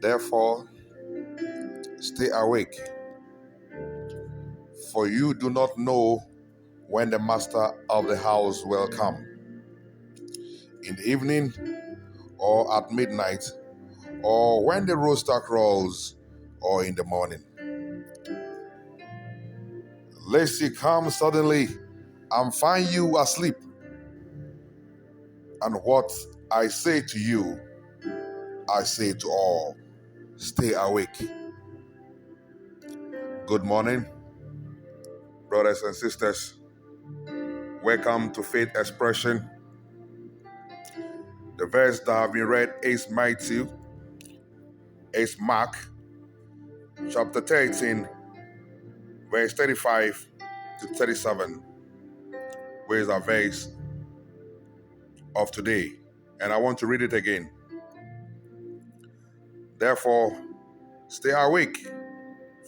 Therefore, stay awake, for you do not know when the master of the house will come, in the evening, or at midnight, or when the rooster crows, or in the morning. Lest he come suddenly and find you asleep. And what I say to you, I say to all, stay awake. Good morning, brothers and sisters. Welcome to Faith Expression. The verse that have been read is Mark chapter 13, verse 35 to 37, which is our verse of today. And I want to read it again. Therefore, stay awake,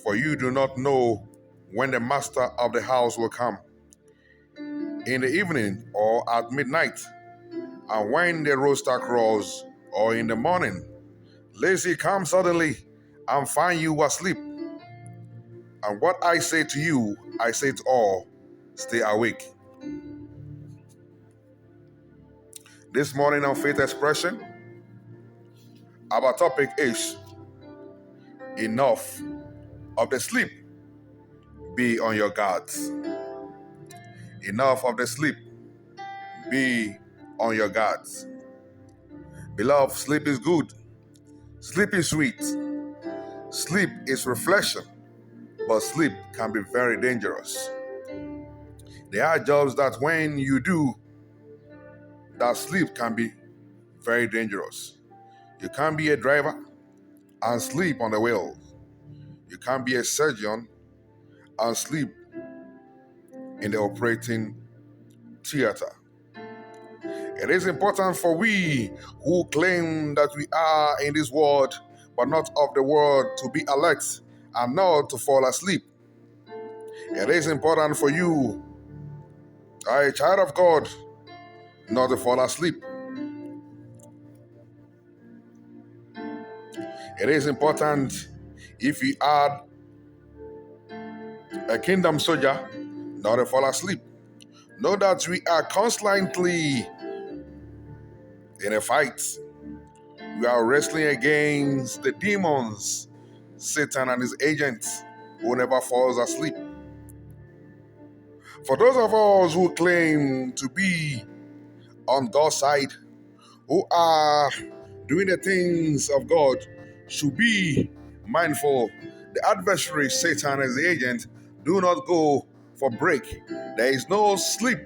for you do not know when the master of the house will come, in the evening or at midnight, and when the rooster crows, or in the morning, lest he come suddenly and find you asleep. And what I say to you, I say to all, stay awake. This morning on Faith Expression, our topic is enough of the sleep, be on your guards. Enough of the sleep, be on your guards. Beloved, sleep is good. Sleep is sweet. Sleep is reflection, but sleep can be very dangerous. There are jobs that when you do, that sleep can be very dangerous. You can't be a driver and sleep on the wheel. You can't be a surgeon and sleep in the operating theater. It is important for we who claim that we are in this world but not of the world to be alert and not to fall asleep. It is important for you, a child of God, not to fall asleep. It is important, if you are a kingdom soldier, not to fall asleep. Know that we are constantly in a fight. We are wrestling against the demons, Satan and his agents, who never falls asleep. For those of us who claim to be on God's side, who are doing the things of God, should be mindful. The adversary, Satan and his agent, do not go for break. There is no sleep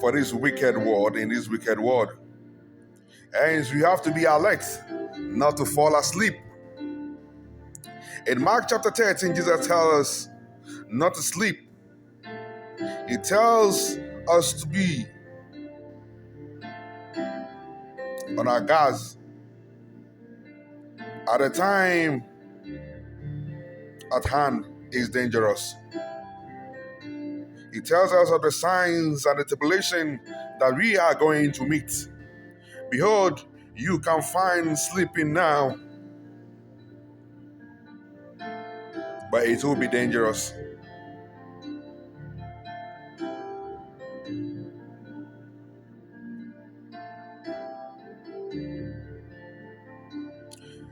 for this wicked world, in this wicked world. And you have to be alert, not to fall asleep. In Mark chapter 13, Jesus tells us not to sleep. He tells us to be on our guards at a time at hand is dangerous. He tells us of the signs and the tribulation that we are going to meet. Behold, you can find sleeping now, but it will be dangerous.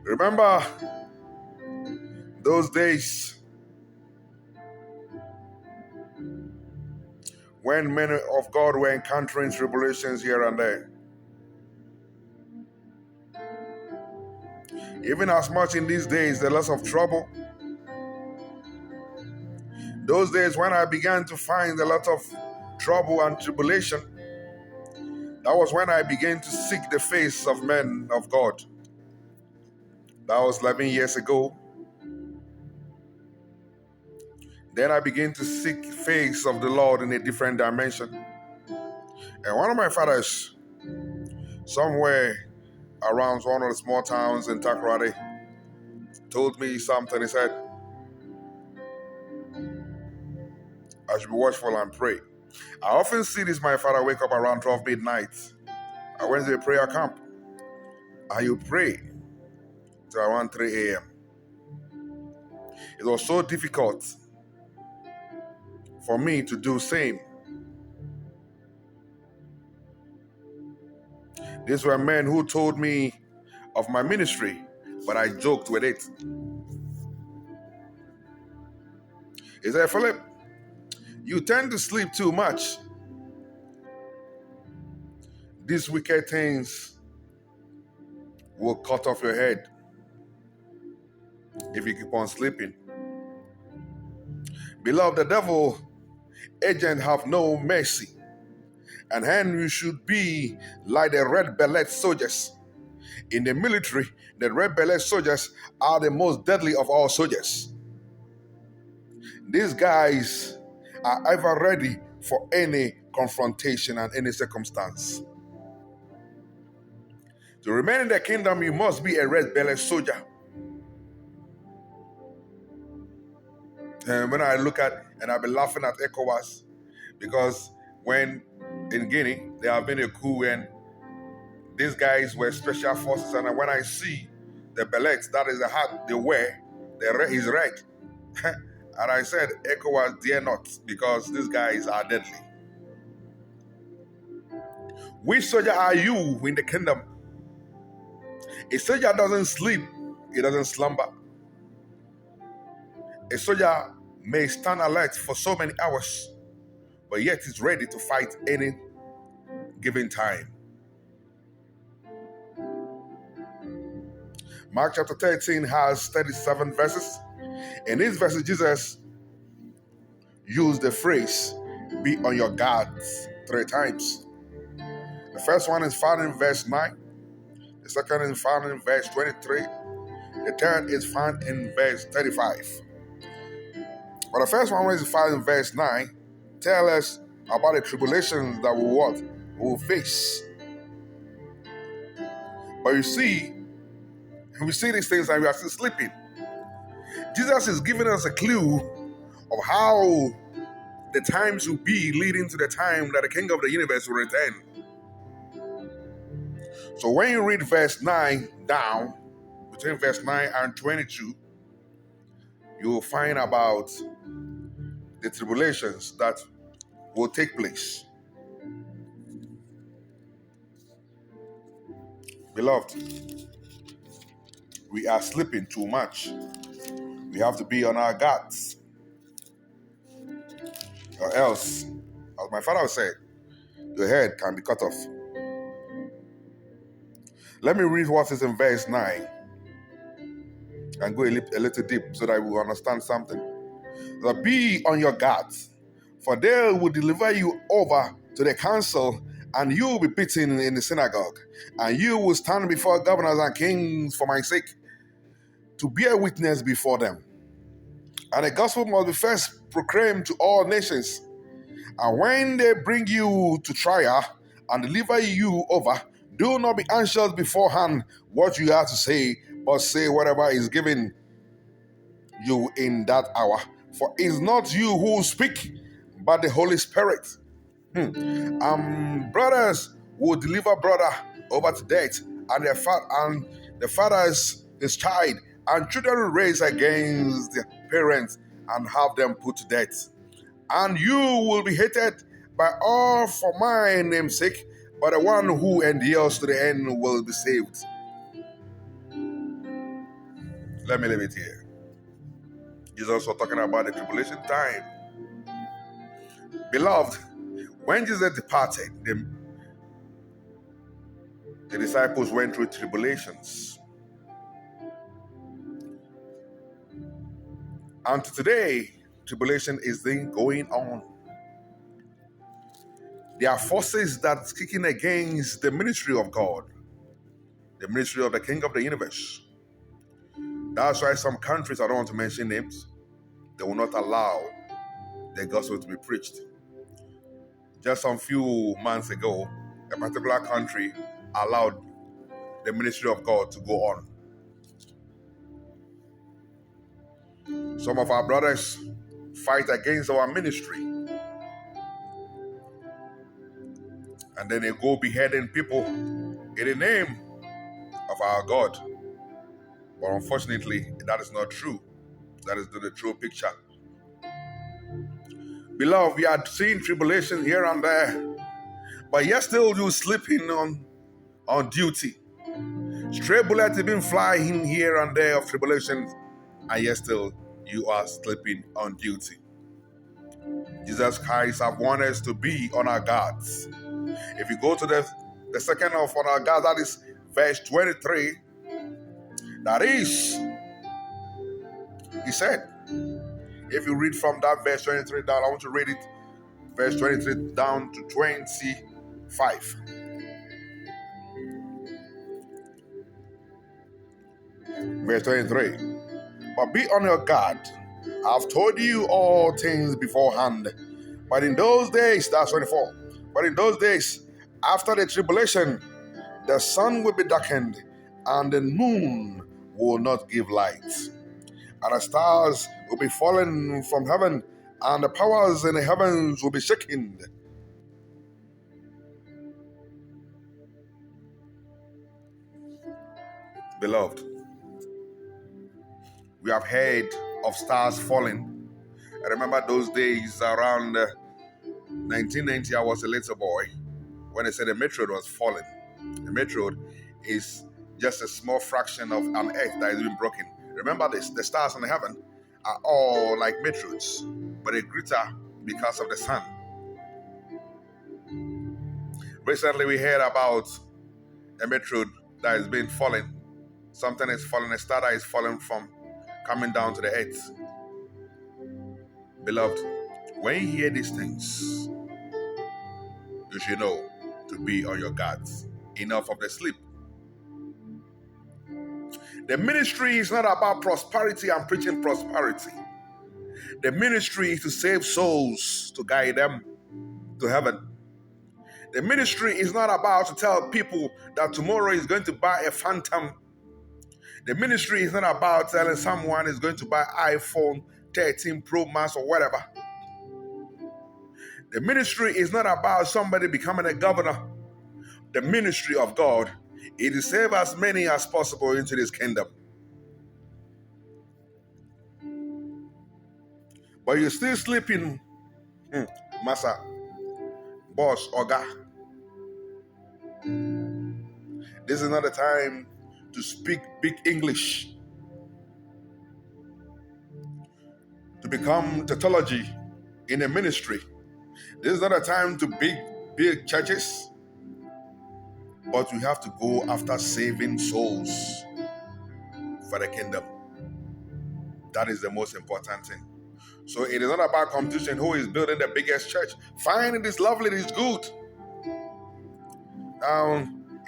Remember those days when men of God were encountering tribulations here and there. Even as much in these days, the lots of trouble. Those days when I began to find a lot of trouble and tribulation, that was when I began to seek the face of men of God. That was 11 years ago. Then I began to seek the face of the Lord in a different dimension. And one of my fathers, somewhere around one of the small towns in Takoradi, told me something. He said, I should be watchful and pray. I often see this, my father wake up around 12 midnight. I went to a prayer camp. and you pray till around 3 a.m. It was so difficult for me to do same. These were men who told me of my ministry, but I joked with it. He said, Philip, you tend to sleep too much. These wicked things will cut off your head if you keep on sleeping. Beloved, the devil agent have no mercy, and hence you should be like the red-bellied soldiers. In the military, the red-bellied soldiers are the most deadly of all soldiers. These guys are ever ready for any confrontation and any circumstance. To remain in the kingdom, you must be a red-bellied soldier. And when I look at, and I've been laughing at ECOWAS, because when in Guinea, there have been a coup and these guys were special forces, and when I see the bellets, that is the hat they wear, is red. And I said, ECOWAS dare not, because these guys are deadly. Which soldier are you in the kingdom? A soldier doesn't sleep, he doesn't slumber. A soldier may stand alert for so many hours, but yet is ready to fight any given time. Mark chapter 13 has 37 verses. In these verses, Jesus used the phrase, be on your guards, 3 times. The first one is found in verse 9. The second is found in verse 23. The third is found in verse 35. But the first one is found in verse 9. Tell us about the tribulations that we will face. But you see, we see these things and we are still sleeping. Jesus is giving us a clue of how the times will be leading to the time that the King of the universe will return. So when you read verse 9 down, between verse 9 and 22, you will find about the tribulations that will take place. Beloved, we are sleeping too much. We have to be on our guards. Or else, as my father said, your head can be cut off. Let me read what is in verse 9 and go a little deep so that we will understand something. That be on your guards, for they will deliver you over to the council, and you will be beaten in the synagogue, and you will stand before governors and kings for my sake, to bear witness before them. And the gospel must be first proclaimed to all nations. And when they bring you to trial and deliver you over, do not be anxious beforehand what you have to say, but say whatever is given you in that hour. For it's not you who speak, but the Holy Spirit. Brothers will deliver brother over to death, and the fathers his child, and children will raise against their parents and have them put to death. And you will be hated by all for my name's sake, but the one who endures to the end will be saved. Let me leave it here. Jesus was talking about the tribulation time. Beloved, when Jesus departed, the disciples went through tribulations. And today, tribulation is then going on. There are forces that are kicking against the ministry of God, the ministry of the King of the universe. That's why some countries, I don't want to mention names, they will not allow the gospel to be preached. Just some few months ago, a particular country allowed the ministry of God to go on. Some of our brothers fight against our ministry, and then they go beheading people in the name of of our God. But unfortunately, that is not true. That is not the true picture. Beloved, we are seeing tribulation here and there, but yet still you sleeping on duty. Stray bullets have been flying here and there of tribulations, and yet still you are sleeping on duty. Jesus Christ have wanted us to be on our guards. If you go to the second of on our guards, that is verse 23, that is, he said, if you read from that verse 23 down, I want to read it, verse 23 down to 25. Verse 23. But be on your guard. I've told you all things beforehand. But in those days, that's 24. But in those days, after the tribulation, the sun will be darkened, and the moon will not give light. And the stars will be fallen from heaven, and the powers in the heavens will be shaken. Beloved, we have heard of stars falling. I remember those days around 1990, I was a little boy when they said the meteor was falling. The meteor is just a small fraction of an earth that is being broken. Remember this, the stars in heaven are all like meteors, but they're greater because of the sun. Recently we heard about a meteor that is being fallen. Something is falling, a star that is falling from coming down to the earth. Beloved, when you hear these things, you should know to be on your guards. Enough of the sleep. The ministry is not about prosperity and preaching prosperity. The ministry is to save souls, to guide them to heaven. The ministry is not about to tell people that tomorrow is going to buy a phantom. The ministry is not about telling someone is going to buy iPhone 13 Pro Max or whatever. The ministry is not about somebody becoming a governor. The ministry of God is to save as many as possible into this kingdom. But you're still sleeping, Massa, boss, Oga. This is not the time to speak big English, to become tautology in a ministry. This is not a time to big churches, but we have to go after saving souls for the kingdom. That is the most important thing. So it is not about competition, who is building the biggest church. Fine, it is lovely, it is good.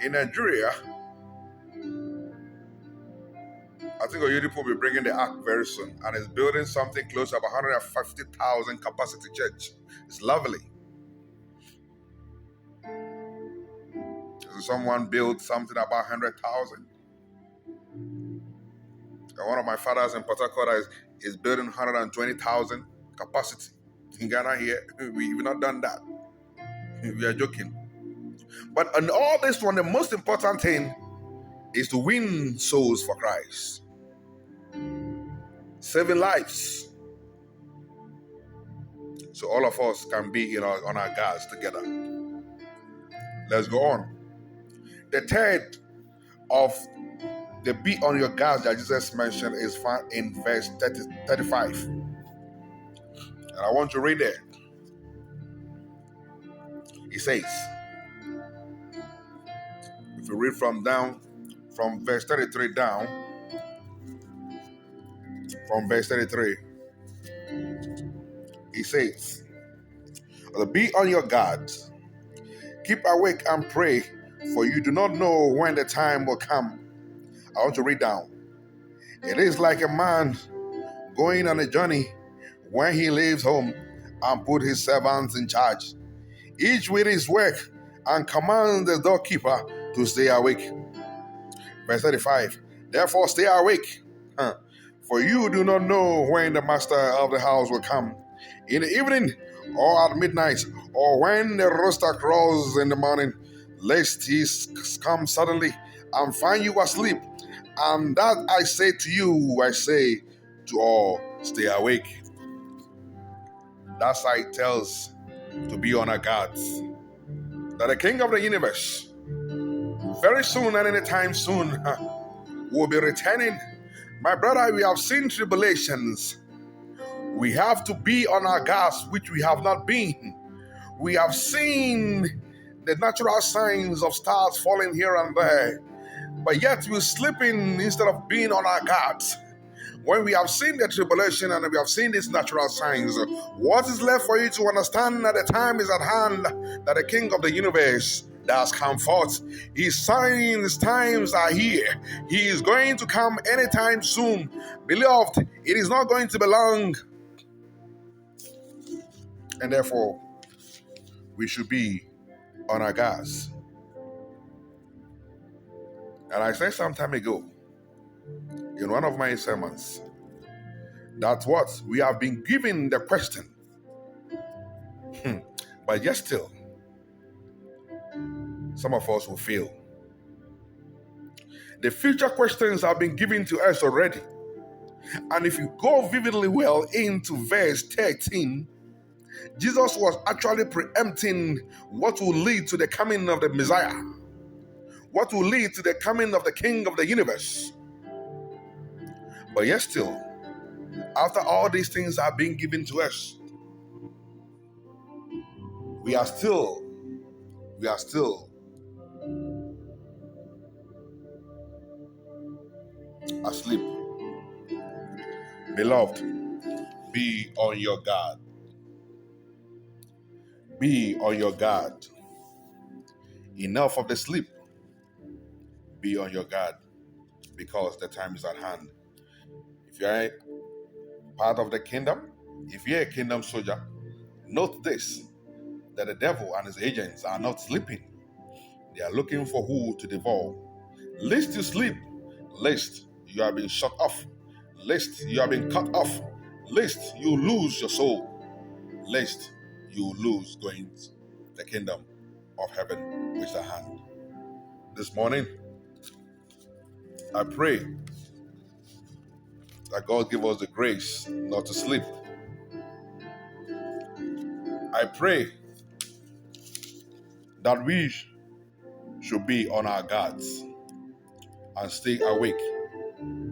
In Nigeria, I think Oyedipo will be bringing the ark very soon, and is building something close to about 150,000 capacity church. It's lovely. So someone built something about 100,000. And one of my fathers in Port Harcourt is building 120,000 capacity. In Ghana here, we've not done that. We are joking. But on all this one, the most important thing is to win souls for Christ. Saving lives. So all of us can be on our guards together. Let's go on. The third of the be on your guards that Jesus mentioned is found in verse 35. And I want to read it. He says, if you read from verse 33 down, from verse 33, he says, be on your guard, keep awake and pray, for you do not know when the time will come. I want to read down. It is like a man going on a journey when he leaves home and put his servants in charge, each with his work, and commands the doorkeeper to stay awake. Verse 35, therefore stay awake, for you do not know when the master of the house will come, in the evening or at midnight, or when the rooster crows in the morning, lest he come suddenly and find you asleep. And that I say to you, I say to all, stay awake. That's how it tells to be on our guards. That the King of the universe, very soon and anytime soon, will be returning. My brother, we have seen tribulations. We have to be on our guards, which we have not been. We have seen the natural signs of stars falling here and there, but yet we're sleeping instead of being on our guards. When we have seen the tribulation and we have seen these natural signs, what is left for you to understand that the time is at hand, that the King of the universe that has come forth, his signs, times are here. He is going to come anytime soon. Beloved, it is not going to be long. And therefore, we should be on our guards. And I said some time ago in one of my sermons that what we have been given the question, but yet still, some of us will fail. The future questions have been given to us already. And if you go vividly well into verse 13, Jesus was actually preempting what will lead to the coming of the Messiah, what will lead to the coming of the King of the universe. But yet still, after all these things are being given to us, we are still asleep. Beloved, be on your guard. Be on your guard. Enough of the sleep. Be on your guard, because the time is at hand. If you are part of the kingdom, if you're a kingdom soldier, note this, that the devil and his agents are not sleeping. They are looking for who to devour. Lest you sleep, lest you have been shut off, lest you have been cut off, lest you lose your soul, lest you lose going to the kingdom of heaven with the hand. This morning, I pray that God give us the grace not to sleep. I pray that we should be on our guards and stay awake,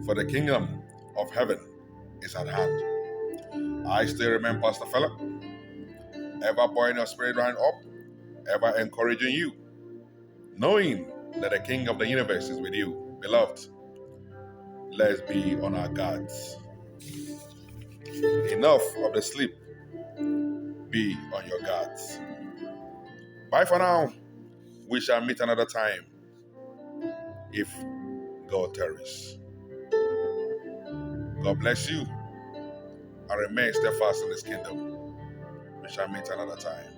for the kingdom of heaven is at hand. I still remain Pastor Philip, ever buoying your spirit right up, ever encouraging you, knowing that the King of the universe is with you. Beloved, let's be on our guards. Enough of the sleep. Be on your guards. Bye for now. We shall meet another time, if God tarries. God bless you, and remain steadfast in His kingdom. We shall meet another time.